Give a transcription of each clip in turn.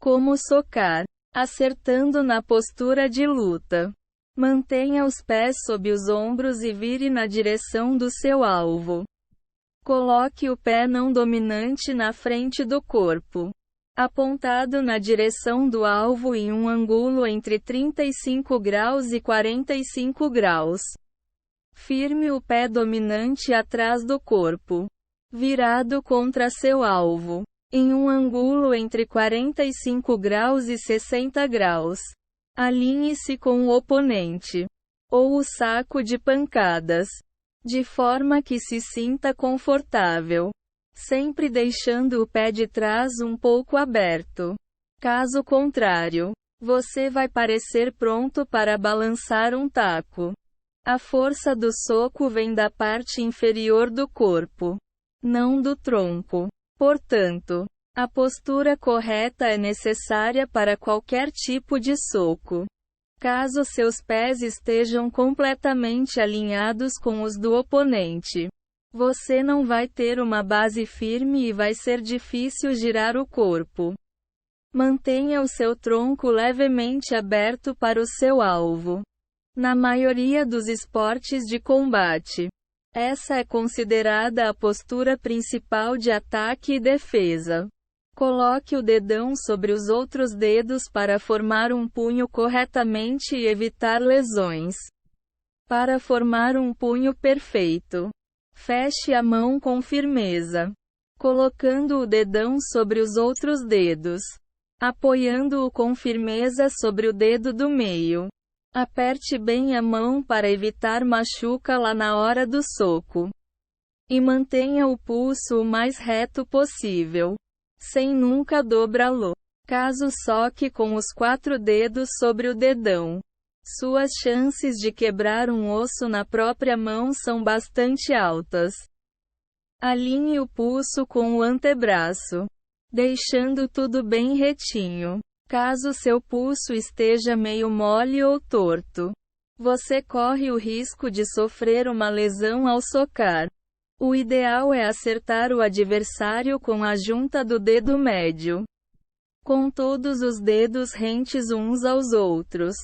Como socar. Acertando na postura de luta. Mantenha os pés sob os ombros e vire na direção do seu alvo. Coloque o pé não dominante na frente do corpo, apontado na direção do alvo em um ângulo entre 35 graus e 45 graus. Firme o pé dominante atrás do corpo, virado contra seu alvo, em um ângulo entre 45 graus e 60 graus. Alinhe-se com o oponente, ou o saco de pancadas, de forma que se sinta confortável, sempre deixando o pé de trás um pouco aberto. Caso contrário, você vai parecer pronto para balançar um taco. A força do soco vem da parte inferior do corpo, não do tronco. Portanto, a postura correta é necessária para qualquer tipo de soco. Caso seus pés estejam completamente alinhados com os do oponente, você não vai ter uma base firme e vai ser difícil girar o corpo. Mantenha o seu tronco levemente aberto para o seu alvo. Na maioria dos esportes de combate, essa é considerada a postura principal de ataque e defesa. Coloque o dedão sobre os outros dedos para formar um punho corretamente e evitar lesões. Para formar um punho perfeito, feche a mão com firmeza, colocando o dedão sobre os outros dedos, apoiando-o com firmeza sobre o dedo do meio. Aperte bem a mão para evitar machucá-la na hora do soco. E mantenha o pulso o mais reto possível, sem nunca dobrá-lo. Caso soque com os 4 dedos sobre o dedão, suas chances de quebrar um osso na própria mão são bastante altas. Alinhe o pulso com o antebraço, deixando tudo bem retinho. Caso seu pulso esteja meio mole ou torto, você corre o risco de sofrer uma lesão ao socar. O ideal é acertar o adversário com a junta do dedo médio, com todos os dedos rentes uns aos outros.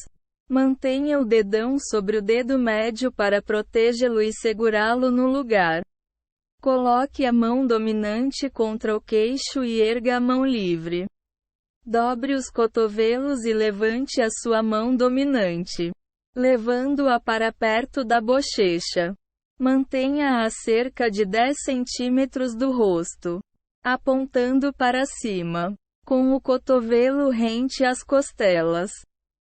Mantenha o dedão sobre o dedo médio para protegê-lo e segurá-lo no lugar. Coloque a mão dominante contra o queixo e erga a mão livre. Dobre os cotovelos e levante a sua mão dominante, levando-a para perto da bochecha. Mantenha-a a cerca de 10 centímetros do rosto, apontando para cima, com o cotovelo rente às costelas.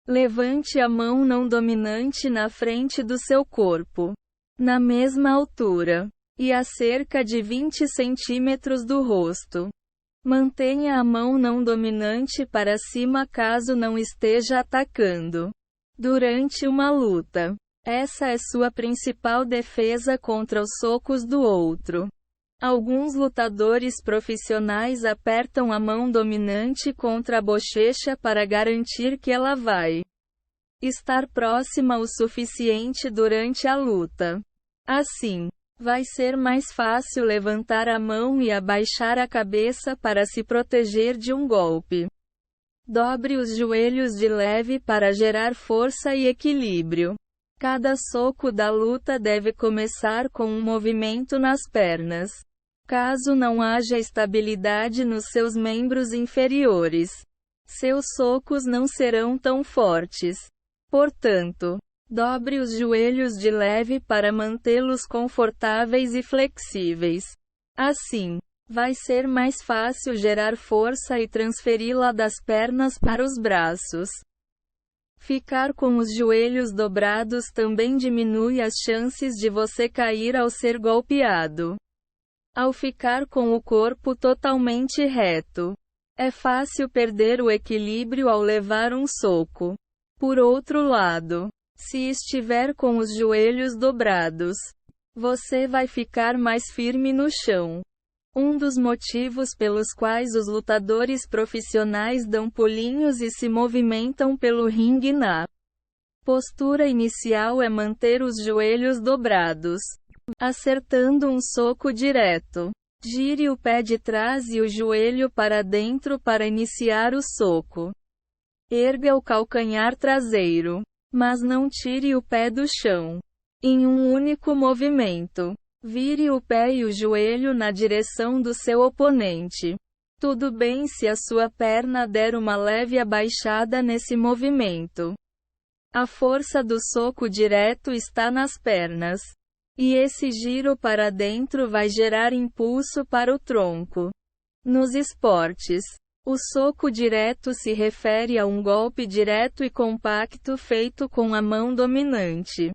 Levante a mão não dominante na frente do seu corpo, na mesma altura, e a cerca de 20 centímetros do rosto. Mantenha a mão não dominante para cima caso não esteja atacando. Durante uma luta, essa é sua principal defesa contra os socos do outro. Alguns lutadores profissionais apertam a mão dominante contra a bochecha para garantir que ela vai estar próxima o suficiente durante a luta. Assim, vai ser mais fácil levantar a mão e abaixar a cabeça para se proteger de um golpe. Dobre os joelhos de leve para gerar força e equilíbrio. Cada soco da luta deve começar com um movimento nas pernas. Caso não haja estabilidade nos seus membros inferiores, seus socos não serão tão fortes. Portanto, dobre os joelhos de leve para mantê-los confortáveis e flexíveis. Assim, vai ser mais fácil gerar força e transferi-la das pernas para os braços. Ficar com os joelhos dobrados também diminui as chances de você cair ao ser golpeado. Ao ficar com o corpo totalmente reto, é fácil perder o equilíbrio ao levar um soco. Por outro lado, se estiver com os joelhos dobrados, você vai ficar mais firme no chão. Um dos motivos pelos quais os lutadores profissionais dão pulinhos e se movimentam pelo ringue na postura inicial é manter os joelhos dobrados, acertando um soco direto. Gire o pé de trás e o joelho para dentro para iniciar o soco. Erga o calcanhar traseiro, mas não tire o pé do chão. Em um único movimento, vire o pé e o joelho na direção do seu oponente. Tudo bem se a sua perna der uma leve abaixada nesse movimento. A força do soco direto está nas pernas. E esse giro para dentro vai gerar impulso para o tronco. Nos esportes, o soco direto se refere a um golpe direto e compacto feito com a mão dominante.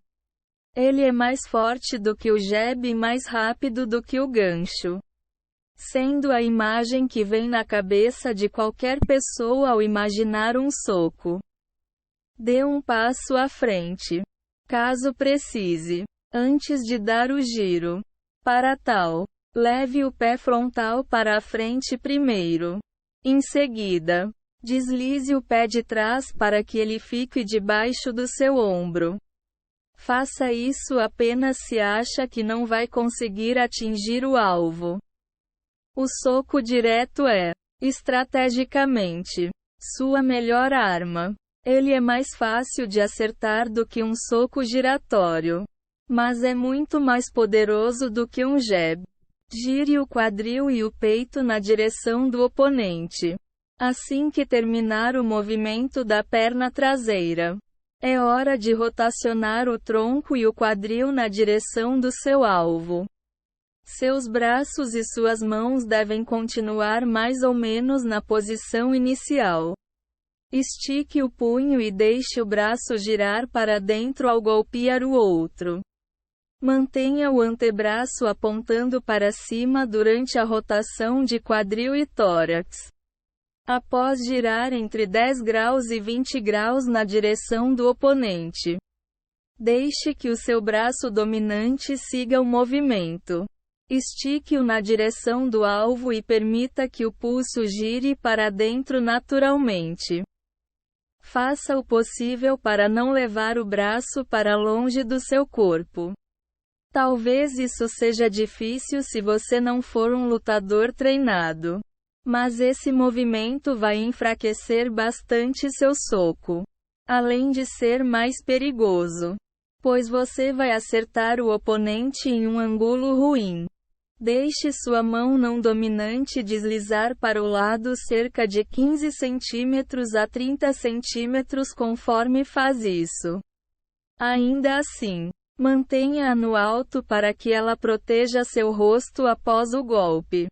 Ele é mais forte do que o jab e mais rápido do que o gancho. Sendo a imagem que vem na cabeça de qualquer pessoa ao imaginar um soco. Dê um passo à frente, caso precise, antes de dar o giro. Para tal, leve o pé frontal para a frente primeiro. Em seguida, deslize o pé de trás para que ele fique debaixo do seu ombro. Faça isso apenas se acha que não vai conseguir atingir o alvo. O soco direto é, estrategicamente, sua melhor arma. Ele é mais fácil de acertar do que um soco giratório, mas é muito mais poderoso do que um jab. Gire o quadril e o peito na direção do oponente. Assim que terminar o movimento da perna traseira, é hora de rotacionar o tronco e o quadril na direção do seu alvo. Seus braços e suas mãos devem continuar mais ou menos na posição inicial. Estique o punho e deixe o braço girar para dentro ao golpear o outro. Mantenha o antebraço apontando para cima durante a rotação de quadril e tórax. Após girar entre 10 graus e 20 graus na direção do oponente, deixe que o seu braço dominante siga o movimento. Estique-o na direção do alvo e permita que o pulso gire para dentro naturalmente. Faça o possível para não levar o braço para longe do seu corpo. Talvez isso seja difícil se você não for um lutador treinado. Mas esse movimento vai enfraquecer bastante seu soco. Além de ser mais perigoso, pois você vai acertar o oponente em um ângulo ruim. Deixe sua mão não dominante deslizar para o lado cerca de 15 cm a 30 cm conforme faz isso. Ainda assim, mantenha-a no alto para que ela proteja seu rosto após o golpe.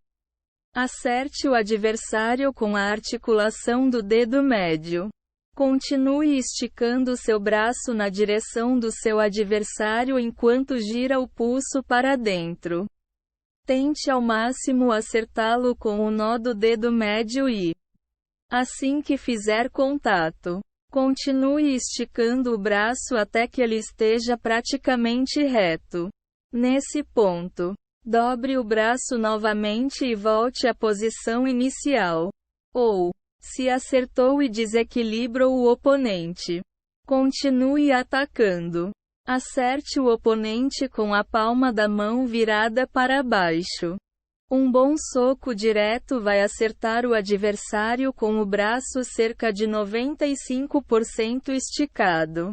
Acerte o adversário com a articulação do dedo médio. Continue esticando seu braço na direção do seu adversário enquanto gira o pulso para dentro. Tente ao máximo acertá-lo com o nó do dedo médio e, assim que fizer contato, continue esticando o braço até que ele esteja praticamente reto. Nesse ponto, dobre o braço novamente e volte à posição inicial. Ou, se acertou e desequilibrou o oponente, continue atacando. Acerte o oponente com a palma da mão virada para baixo. Um bom soco direto vai acertar o adversário com o braço cerca de 95% esticado.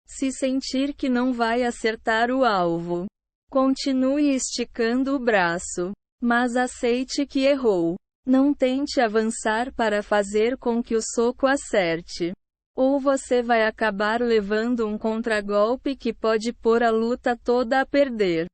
Se sentir que não vai acertar o alvo, continue esticando o braço, mas aceite que errou. Não tente avançar para fazer com que o soco acerte. Ou você vai acabar levando um contragolpe que pode pôr a luta toda a perder.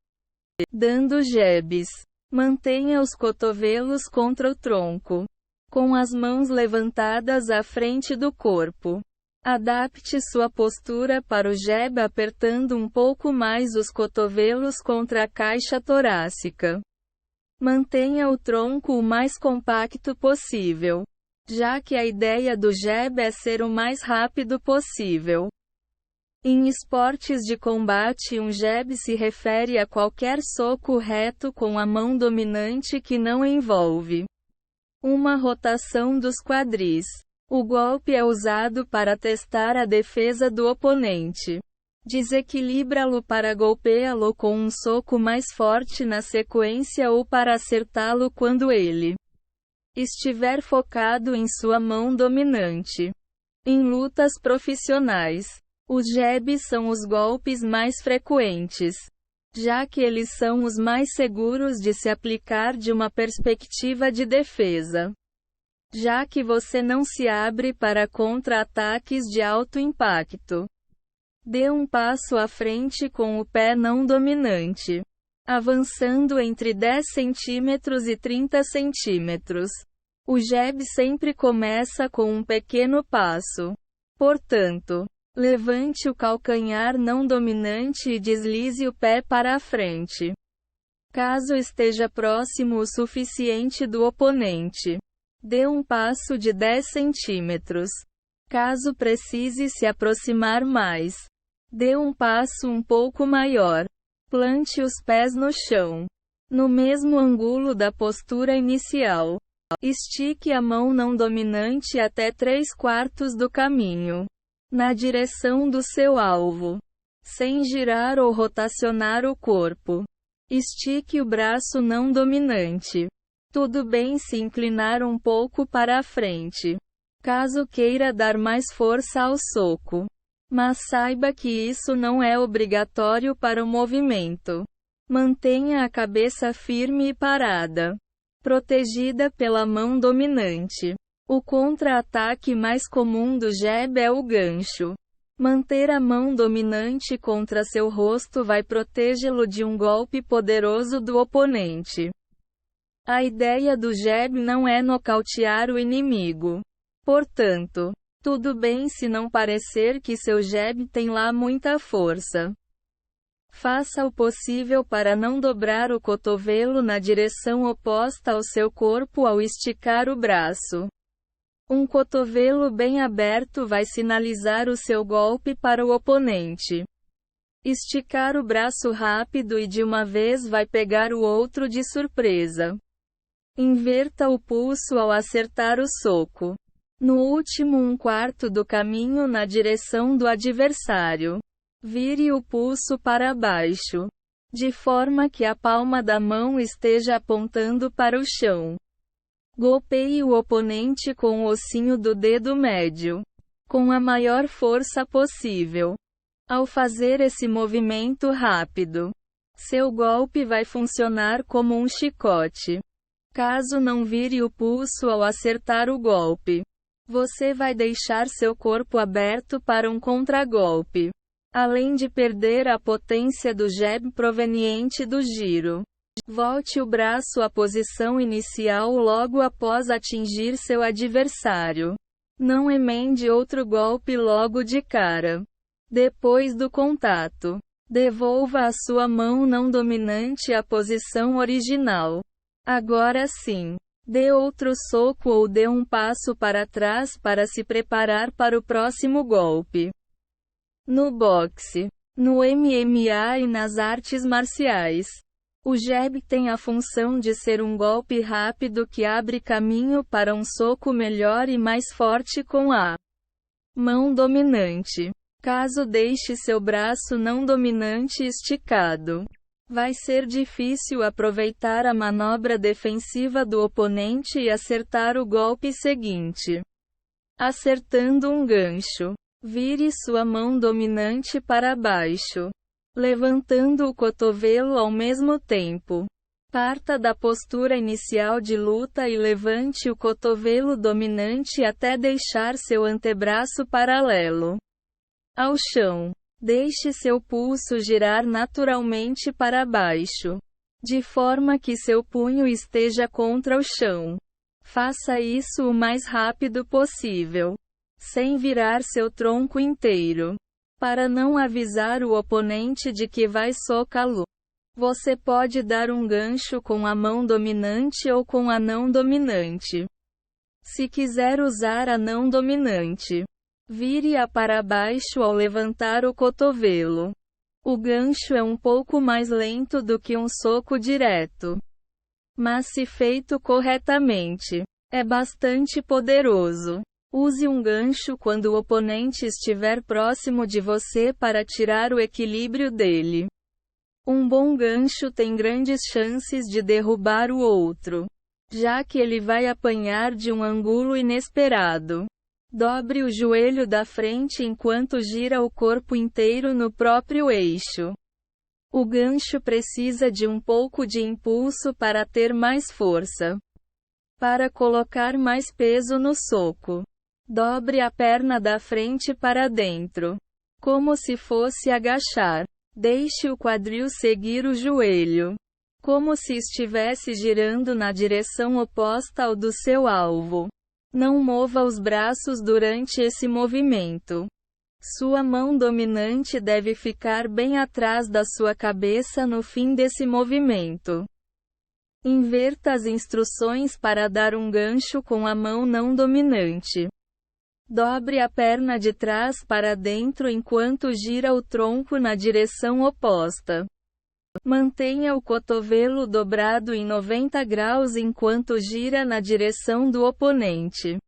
Dando jabs. Mantenha os cotovelos contra o tronco, com as mãos levantadas à frente do corpo. Adapte sua postura para o jab apertando um pouco mais os cotovelos contra a caixa torácica. Mantenha o tronco o mais compacto possível, já que a ideia do jab é ser o mais rápido possível. Em esportes de combate, um jab se refere a qualquer soco reto com a mão dominante que não envolve uma rotação dos quadris. O golpe é usado para testar a defesa do oponente. Desequilibra-lo para golpeá-lo com um soco mais forte na sequência ou para acertá-lo quando ele estiver focado em sua mão dominante. Em lutas profissionais, os jabs são os golpes mais frequentes, já que eles são os mais seguros de se aplicar de uma perspectiva de defesa, já que você não se abre para contra-ataques de alto impacto. Dê um passo à frente com o pé não dominante, avançando entre 10 centímetros e 30 centímetros. O jab sempre começa com um pequeno passo. Portanto, levante o calcanhar não dominante e deslize o pé para a frente, caso esteja próximo o suficiente do oponente. Dê um passo de 10 centímetros. Caso precise se aproximar mais, dê um passo um pouco maior. Plante os pés no chão, no mesmo ângulo da postura inicial. Estique a mão não dominante até 3/4 do caminho, na direção do seu alvo, sem girar ou rotacionar o corpo. Estique o braço não dominante. Tudo bem se inclinar um pouco para a frente, caso queira dar mais força ao soco. Mas saiba que isso não é obrigatório para o movimento. Mantenha a cabeça firme e parada, protegida pela mão dominante. O contra-ataque mais comum do jab é o gancho. Manter a mão dominante contra seu rosto vai protegê-lo de um golpe poderoso do oponente. A ideia do jab não é nocautear o inimigo. Portanto, tudo bem se não parecer que seu jab tem lá muita força. Faça o possível para não dobrar o cotovelo na direção oposta ao seu corpo ao esticar o braço. Um cotovelo bem aberto vai sinalizar o seu golpe para o oponente. Esticar o braço rápido e de uma vez vai pegar o outro de surpresa. Inverta o pulso ao acertar o soco. No último 1/4 do caminho na direção do adversário, vire o pulso para baixo, de forma que a palma da mão esteja apontando para o chão. Golpeie o oponente com o ossinho do dedo médio, com a maior força possível. Ao fazer esse movimento rápido, seu golpe vai funcionar como um chicote. Caso não vire o pulso ao acertar o golpe, você vai deixar seu corpo aberto para um contragolpe, além de perder a potência do jab proveniente do giro. Volte o braço à posição inicial logo após atingir seu adversário. Não emende outro golpe logo de cara. Depois do contato, devolva a sua mão não dominante à posição original. Agora sim, dê outro soco ou dê um passo para trás para se preparar para o próximo golpe. No boxe, no MMA e nas artes marciais, o jab tem a função de ser um golpe rápido que abre caminho para um soco melhor e mais forte com a mão dominante. Caso deixe seu braço não dominante esticado, vai ser difícil aproveitar a manobra defensiva do oponente e acertar o golpe seguinte. Acertando um gancho, vire sua mão dominante para baixo, levantando o cotovelo ao mesmo tempo. Parta da postura inicial de luta e levante o cotovelo dominante até deixar seu antebraço paralelo ao chão. Deixe seu pulso girar naturalmente para baixo, de forma que seu punho esteja contra o chão. Faça isso o mais rápido possível, sem virar seu tronco inteiro, para não avisar o oponente de que vai socá-lo. Você pode dar um gancho com a mão dominante ou com a não dominante. Se quiser usar a não dominante, vire-a para baixo ao levantar o cotovelo. O gancho é um pouco mais lento do que um soco direto, mas se feito corretamente, é bastante poderoso. Use um gancho quando o oponente estiver próximo de você para tirar o equilíbrio dele. Um bom gancho tem grandes chances de derrubar o outro, já que ele vai apanhar de um ângulo inesperado. Dobre o joelho da frente enquanto gira o corpo inteiro no próprio eixo. O gancho precisa de um pouco de impulso para ter mais força. Para colocar mais peso no soco, dobre a perna da frente para dentro, como se fosse agachar. Deixe o quadril seguir o joelho, como se estivesse girando na direção oposta ao do seu alvo. Não mova os braços durante esse movimento. Sua mão dominante deve ficar bem atrás da sua cabeça no fim desse movimento. Inverta as instruções para dar um gancho com a mão não dominante. Dobre a perna de trás para dentro enquanto gira o tronco na direção oposta. Mantenha o cotovelo dobrado em 90 graus enquanto gira na direção do oponente.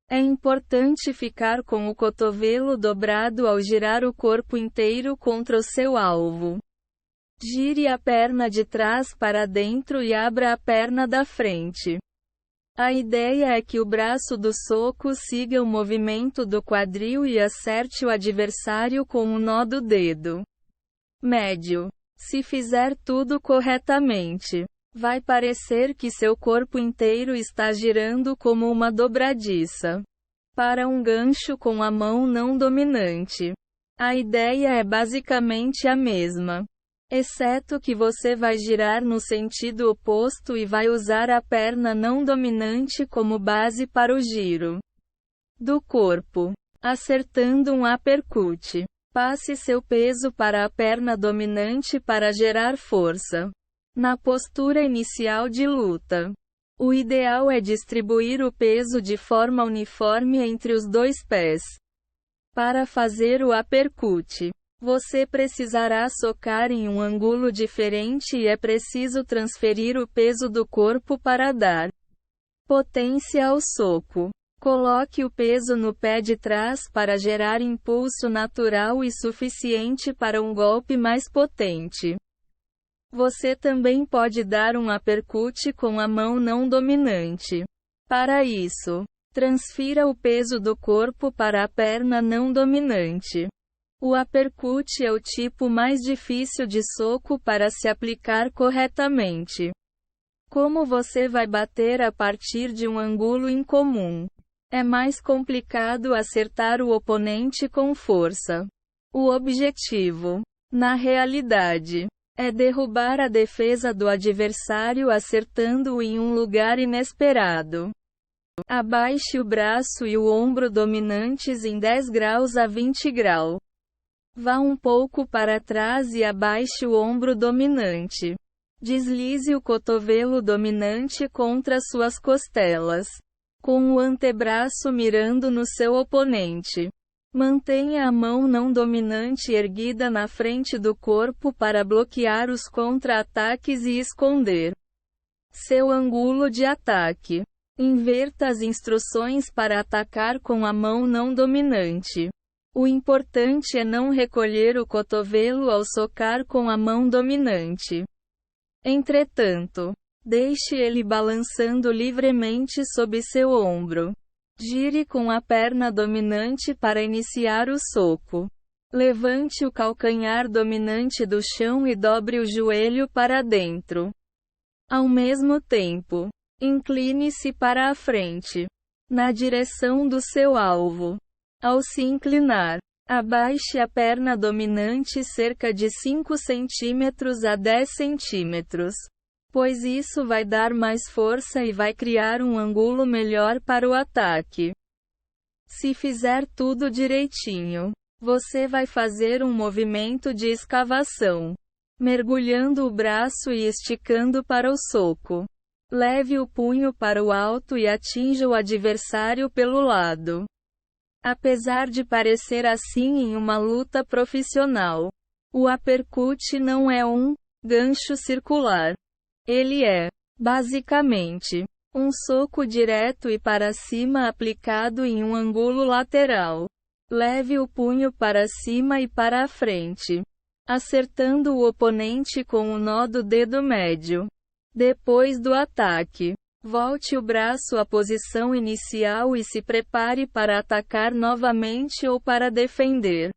É importante ficar com o cotovelo dobrado ao girar o corpo inteiro contra o seu alvo. Gire a perna de trás para dentro e abra a perna da frente. A ideia é que o braço do soco siga o movimento do quadril e acerte o adversário com o nó do dedo médio. Se fizer tudo corretamente, vai parecer que seu corpo inteiro está girando como uma dobradiça. Para um gancho com a mão não dominante, a ideia é basicamente a mesma, exceto que você vai girar no sentido oposto e vai usar a perna não dominante como base para o giro do corpo, acertando um uppercut. Passe seu peso para a perna dominante para gerar força. Na postura inicial de luta, o ideal é distribuir o peso de forma uniforme entre os dois pés. Para fazer o uppercut, você precisará socar em um ângulo diferente e é preciso transferir o peso do corpo para dar potência ao soco. Coloque o peso no pé de trás para gerar impulso natural e suficiente para um golpe mais potente. Você também pode dar um uppercut com a mão não dominante. Para isso, transfira o peso do corpo para a perna não dominante. O uppercut é o tipo mais difícil de soco para se aplicar corretamente. Como você vai bater a partir de um ângulo incomum? É mais complicado acertar o oponente com força. O objetivo, na realidade, é derrubar a defesa do adversário acertando-o em um lugar inesperado. Abaixe o braço e o ombro dominantes em 10 graus a 20 graus. Vá um pouco para trás e abaixe o ombro dominante. Deslize o cotovelo dominante contra suas costelas, com o antebraço mirando no seu oponente. Mantenha a mão não dominante erguida na frente do corpo para bloquear os contra-ataques e esconder seu ângulo de ataque. Inverta as instruções para atacar com a mão não dominante. O importante é não recolher o cotovelo ao socar com a mão dominante. Entretanto, deixe ele balançando livremente sob seu ombro. Gire com a perna dominante para iniciar o soco. Levante o calcanhar dominante do chão e dobre o joelho para dentro. Ao mesmo tempo, incline-se para a frente, na direção do seu alvo. Ao se inclinar, abaixe a perna dominante cerca de 5 cm a 10 cm. Pois isso vai dar mais força e vai criar um ângulo melhor para o ataque. Se fizer tudo direitinho, você vai fazer um movimento de escavação, mergulhando o braço e esticando para o soco. Leve o punho para o alto e atinja o adversário pelo lado. Apesar de parecer assim em uma luta profissional, o uppercut não é um gancho circular. Ele é, basicamente, Um soco direto e para cima aplicado em um ângulo lateral. Leve o punho para cima e para a frente, acertando o oponente com o nó do dedo médio. Depois do ataque, volte o braço à posição inicial e se prepare para atacar novamente ou para defender.